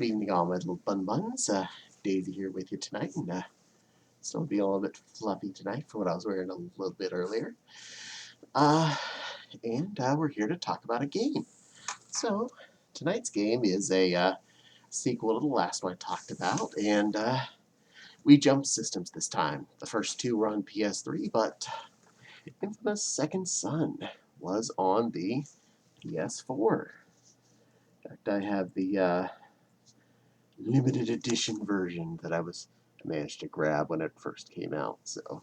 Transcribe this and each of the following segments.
Good evening, all my little buns. Daisy here with you tonight, and still be a little bit fluffy tonight for what I was wearing a little bit earlier. Uh, and we're here to talk about a game. So, tonight's game is a sequel to the last one I talked about, and we jumped systems this time. The first two were on PS3, but Infamous Second Son was on the PS4. In fact, I have the limited edition version that I managed to grab when it first came out, so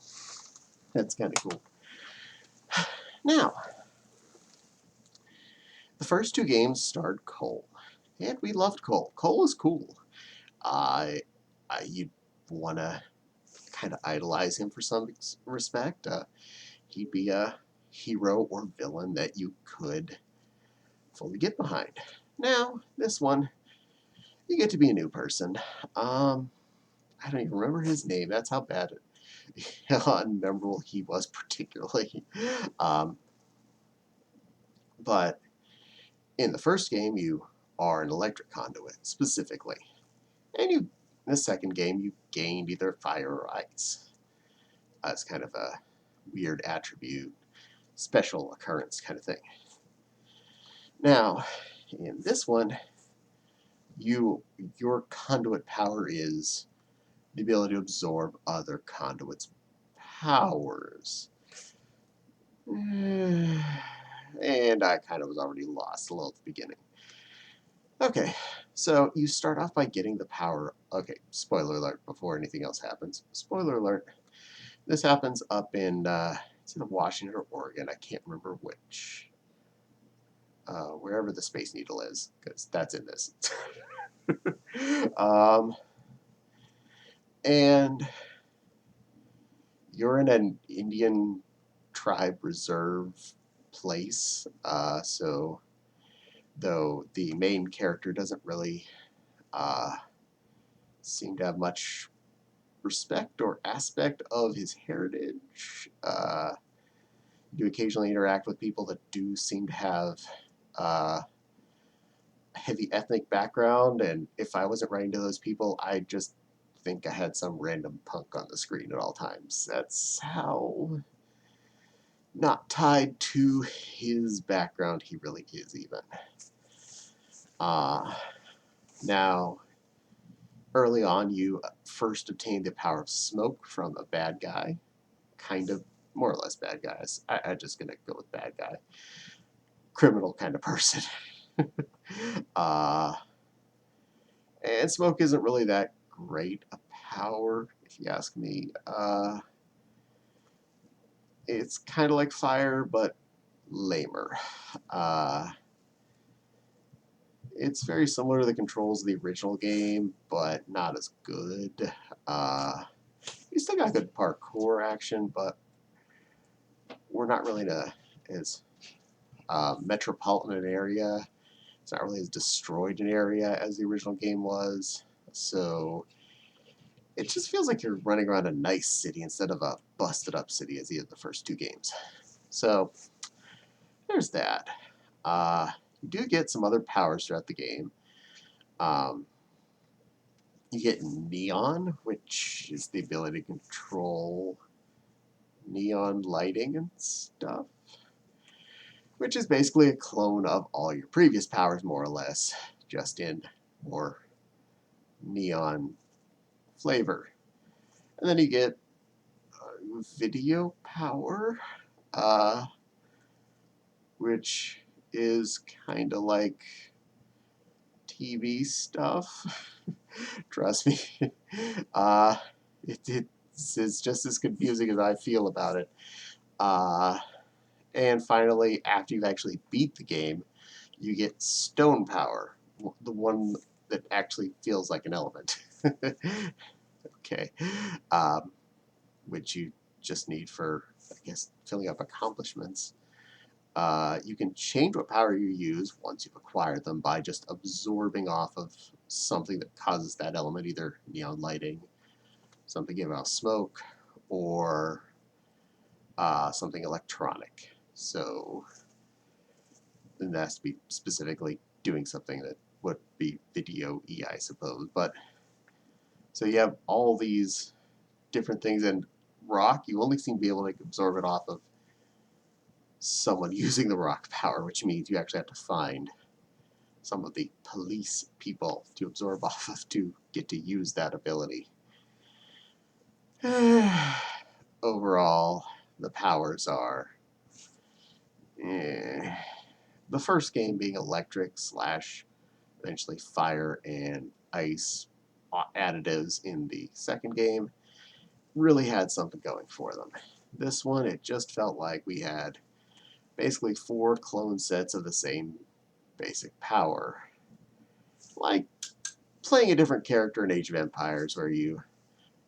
that's kind of cool. Now, the first two games starred Cole, and we loved Cole. Cole is cool. You'd want to kind of idolize him for some respect. He'd be a hero or villain that you could fully get behind. Now, this one, you get to be a new person. I don't even remember his name. That's how bad unmemorable he was, particularly. But in the first game, you are an electric conduit, specifically. And in the second game, you gained either fire or ice. It's kind of a weird attribute, special occurrence kind of thing. Now, in this one, your conduit power is the ability to absorb other conduits' powers. And I kind of was already lost a little at the beginning. Okay, so you start off by getting the power. Okay, spoiler alert before anything else happens. Spoiler alert. This happens up in, it's in Washington or Oregon. I can't remember which. Wherever the Space Needle is, because that's in this. And you're in an Indian tribe reserve place, so though the main character doesn't really seem to have much respect or aspect of his heritage. You occasionally interact with people that do seem to have a heavy ethnic background, and if I wasn't writing to those people, I just think I had some random punk on the screen at all times. That's how not tied to his background he really is, even. Now, early on, you first obtained the power of smoke from a bad guy. Kind of, more or less bad guys. I'm just going to go with bad guy. Criminal kind of person. And smoke isn't really that great a power, if you ask me. It's kind of like fire, but lamer. It's very similar to the controls of the original game, but not as good. You still got good parkour action, but we're not really in a as metropolitan an area. It's not really as destroyed an area as the original game was. So it just feels like you're running around a nice city instead of a busted up city as the first two games. So there's that. You do get some other powers throughout the game. You get neon, which is the ability to control neon lighting and stuff, which is basically a clone of all your previous powers, more or less, just in more neon flavor. And then you get video power, which is kind of like TV stuff. Trust me. It's just as confusing as I feel about it. And finally, after you actually beat the game, you get stone power, the one that actually feels like an element. Okay. Which you just need for, I guess, filling up accomplishments. You can change what power you use once you've acquired them by just absorbing off of something that causes that element, either neon lighting, something giving out smoke, or something electronic. So then that has to be specifically doing something that would be video E, I suppose. But so you have all these different things, and rock, you only seem to be able to absorb it off of someone using the rock power, which means you actually have to find some of the police people to absorb off of to get to use that ability. Overall, the powers are the first game being electric slash eventually fire and ice additives in the second game really had something going for them. This one, it just felt like we had basically 4 clone sets of the same basic power. Like playing a different character in Age of Empires where you,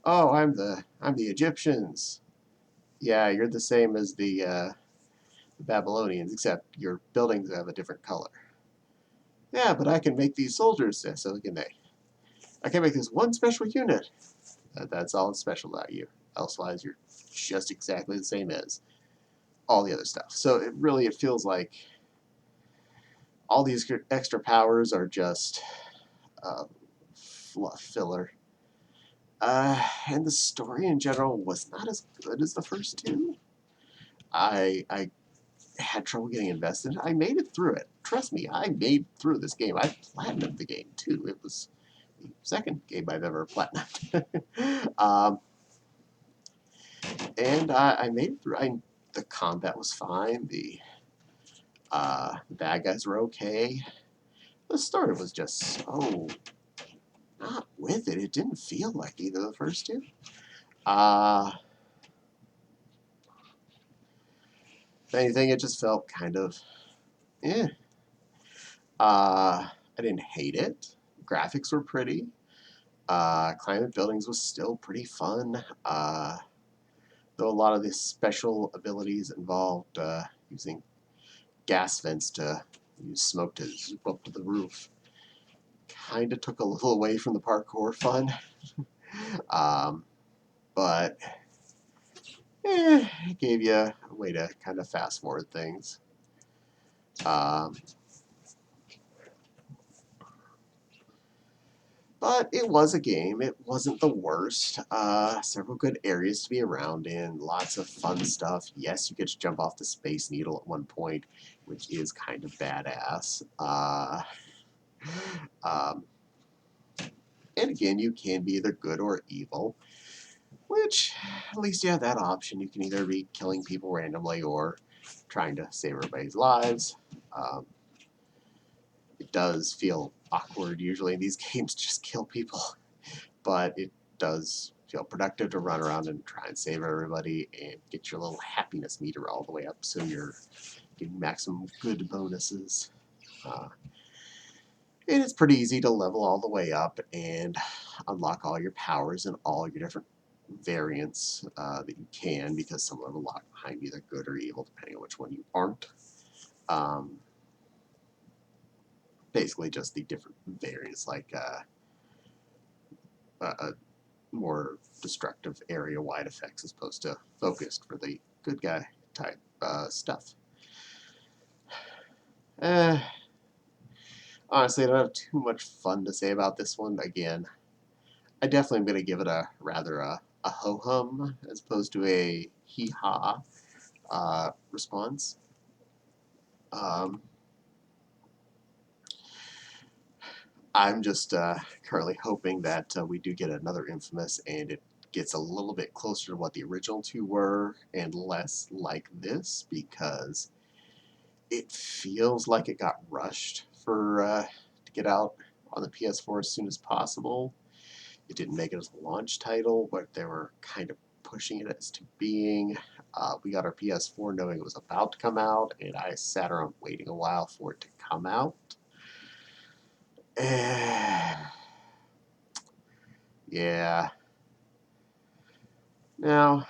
oh, I'm the Egyptians. Yeah, you're the same as the Babylonians, except your buildings have a different color. Yeah, but I can make these soldiers, so can they. I can make this one special unit. That's all special about you. Elsewise, you're just exactly the same as all the other stuff. So it feels like all these extra powers are just fluff filler. And the story in general was not as good as the first two. I had trouble getting invested. I made it through it. Trust me, I made through this game. I platinumed the game too. It was the second game I've ever platinumed. And I made it through. The combat was fine. The bad guys were okay. The story was just so not with it. It didn't feel like either of the first two. If anything, it just felt kind of eh. I didn't hate it. Graphics were pretty. Climate buildings was still pretty fun. Though a lot of the special abilities involved using gas vents to use smoke to zoop up to the roof. Kind of took a little away from the parkour fun. But it gave you a way to kind of fast forward things. But it was a game. It wasn't the worst. Several good areas to be around in. Lots of fun stuff. Yes, you get to jump off the Space Needle at one point, which is kind of badass. And again, you can be either good or evil, which at least you have that option. You can either be killing people randomly or trying to save everybody's lives. It does feel awkward usually in these games to just kill people, but it does feel productive to run around and try and save everybody and get your little happiness meter all the way up so you're getting maximum good bonuses. And it's pretty easy to level all the way up and unlock all your powers and all your different variants that you can, because some of them are locked behind either good or evil, depending on which one you aren't. Basically just the different variants, like a more destructive area-wide effects as opposed to focused for the good guy type stuff. Honestly, I don't have too much fun to say about this one. Again, I definitely am going to give it a rather a ho-hum as opposed to a hee-haw response. I'm just currently hoping that we do get another Infamous and it gets a little bit closer to what the original two were and less like this, because it feels like it got rushed for to get out on the PS4 as soon as possible. It didn't make it as a launch title, but they were kind of pushing it as to being. We got our PS4 knowing it was about to come out, and I sat around waiting a while for it to come out. Yeah. Now,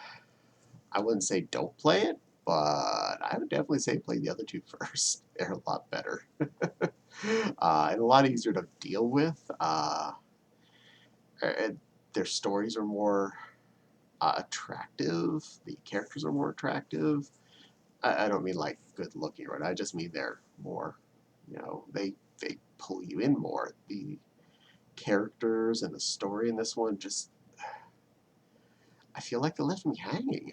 I wouldn't say don't play it, but I would definitely say play the other two first. They're a lot better. And a lot easier to deal with. Their stories are more attractive. The characters are more attractive. I don't mean like good looking, right? I just mean they're more, they pull you in more. The characters and the story in this one just, I feel like they left me hanging.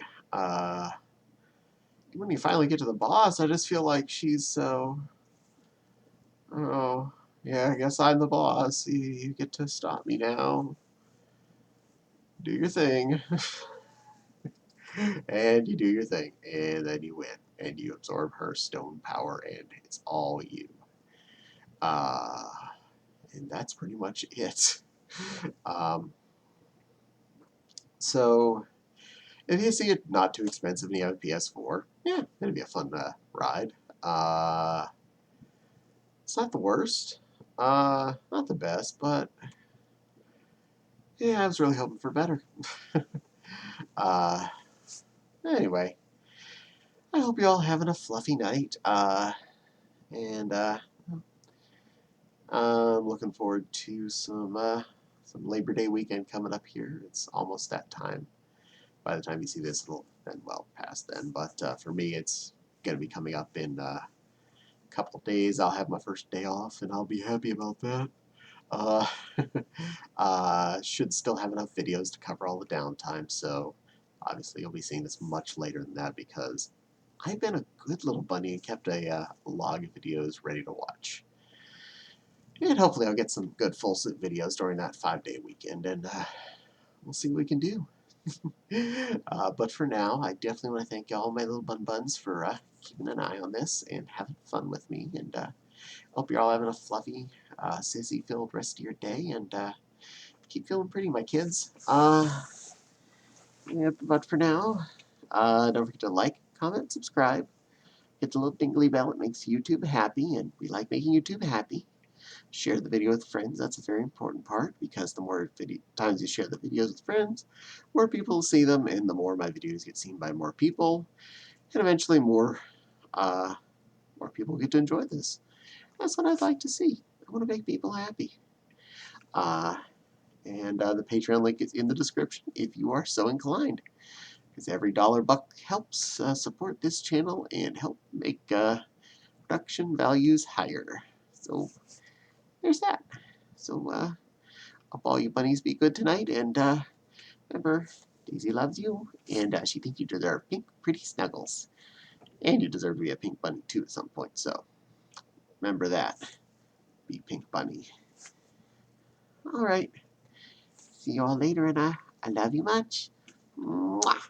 When you finally get to the boss, I just feel like she's so, oh, yeah, I guess I'm the boss. You get to stop me now. Do your thing. And you do your thing, and then you win, and you absorb her stone power, and it's all you. Uh, and that's pretty much it. Um, so, if you see it not too expensive and you have a PS4, yeah, it'd be a fun ride. It's not the worst, not the best, but yeah, I was really hoping for better. uh, anyway, I hope you're all having a fluffy night, and I'm looking forward to some Labor Day weekend coming up here. It's almost that time. By the time you see this, it'll been well past then. But for me, it's going to be coming up in a couple of days. I'll have my first day off, and I'll be happy about that. Uh, should still have enough videos to cover all the downtime, so obviously you'll be seeing this much later than that because I've been a good little bunny and kept a log of videos ready to watch. And hopefully I'll get some good full suit videos during that 5-day weekend, and we'll see what we can do. But for now, I definitely want to thank all my little buns for keeping an eye on this and having fun with me. And hope you're all having a fluffy, sissy-filled rest of your day. And keep feeling pretty, my kids. Yeah, but for now, don't forget to like, comment, subscribe. Hit the little dingly bell. It makes YouTube happy, and we like making YouTube happy. Share the video with friends. That's a very important part because the more times you share the videos with friends, more people will see them, and the more my videos get seen by more people, and eventually more people get to enjoy this. That's what I'd like to see. I want to make people happy. And the Patreon link is in the description if you are so inclined, because every $1 helps support this channel and help make production values higher. So there's that. So hope all you bunnies be good tonight, and remember, Daisy loves you, and she thinks you deserve pink, pretty snuggles. And you deserve to be a pink bunny, too, at some point, so remember that. Be pink bunny. Alright, see you all later, and I love you much. Mwah!